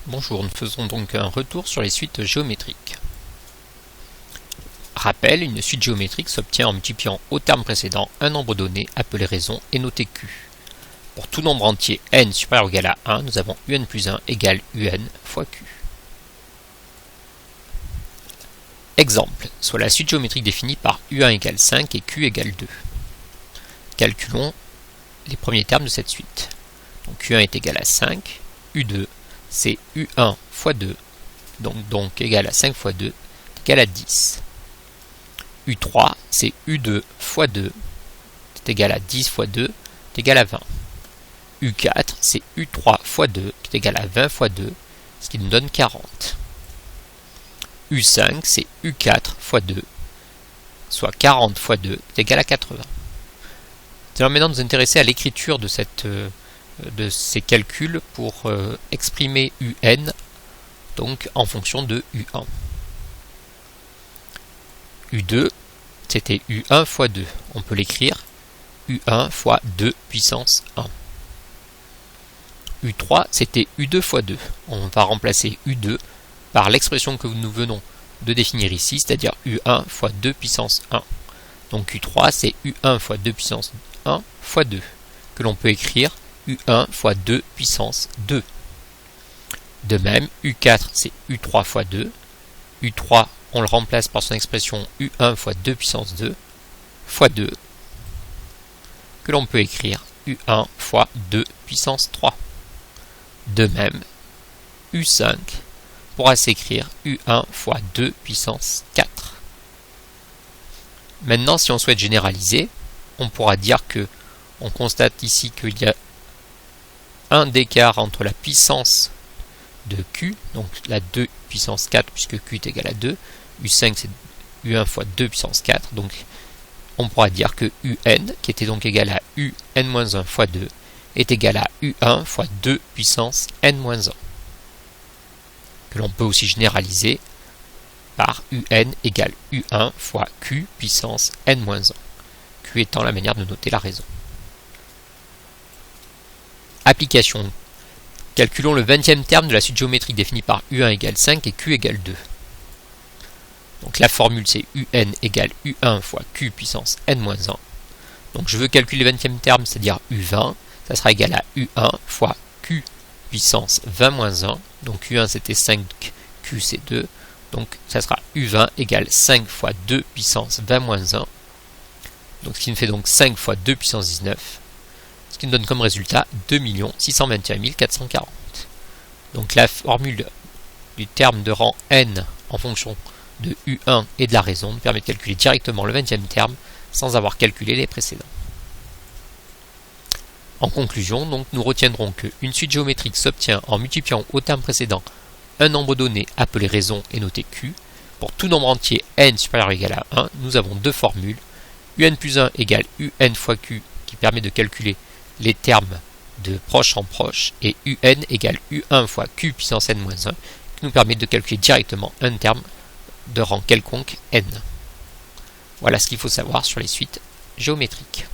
Bonjour, nous faisons donc un retour sur les suites géométriques. Rappel, une suite géométrique s'obtient en multipliant au terme précédent un nombre donné appelé raison et noté Q. Pour tout nombre entier n supérieur ou égal à 1, nous avons un plus 1 égale un fois Q. Exemple, soit la suite géométrique définie par u1 égale 5 et Q égale 2. Calculons les premiers termes de cette suite. Donc u1 est égal à 5, u2 c'est u1 fois 2, donc égal à 5 fois 2, est égal à 10. U3 c'est u2 fois 2, est égal à 10 fois 2, est égal à 20. U4 c'est u3 fois 2, qui est égal à 20 fois 2, ce qui nous donne 40. U5 c'est u4 fois 2, soit 40 fois 2, est égal à 80. Nous allons maintenant nous intéresser à l'écriture de ces calculs pour exprimer un donc en fonction de u1. u2 c'était u1 fois 2. On peut l'écrire u1 fois 2 puissance 1. u3 c'était u2 fois 2. On va remplacer u2 par l'expression que nous venons de définir ici, c'est-à-dire u1 fois 2 puissance 1. Donc u3 c'est u1 fois 2 puissance 1 fois 2, que l'on peut écrire u1 fois 2 puissance 2. De même, u4 c'est u3 fois 2. u3 on le remplace par son expression u1 fois 2 puissance 2 fois 2, que l'on peut écrire u1 fois 2 puissance 3. De même, u5 pourra s'écrire u1 fois 2 puissance 4. Maintenant, si on souhaite généraliser, on pourra dire que on constate ici qu'il y a un d'écart entre la puissance de Q, donc la 2 puissance 4 puisque Q est égal à 2, U5 c'est U1 fois 2 puissance 4, donc on pourra dire que UN, qui était donc égal à UN-1 fois 2, est égal à U1 fois 2 puissance N-1, que l'on peut aussi généraliser par UN égale U1 fois Q puissance N-1, Q étant la manière de noter la raison. Application. Calculons le 20e terme de la suite géométrique définie par U1 égale 5 et Q égale 2. Donc la formule c'est UN égale U1 fois Q puissance N-1. Donc je veux calculer le 20e terme, c'est-à-dire U20, ça sera égal à U1 fois Q puissance 20-1. Donc U1 c'était 5, Q c'est 2. Donc ça sera U20 égale 5 fois 2 puissance 20-1. Donc ce qui nous fait donc 5 fois 2 puissance 19. Ce qui nous donne comme résultat 2 621 440. Donc la formule du terme de rang n en fonction de U1 et de la raison nous permet de calculer directement le 20e terme sans avoir calculé les précédents. En conclusion, donc, nous retiendrons qu'une suite géométrique s'obtient en multipliant au terme précédent un nombre donné appelé raison et noté Q. Pour tout nombre entier n supérieur ou égal à 1, nous avons deux formules. Un plus 1 égale un fois Q qui permet de calculer les termes de proche en proche, et un égale u1 fois q puissance n-1 qui nous permet de calculer directement un terme de rang quelconque n. Voilà ce qu'il faut savoir sur les suites géométriques.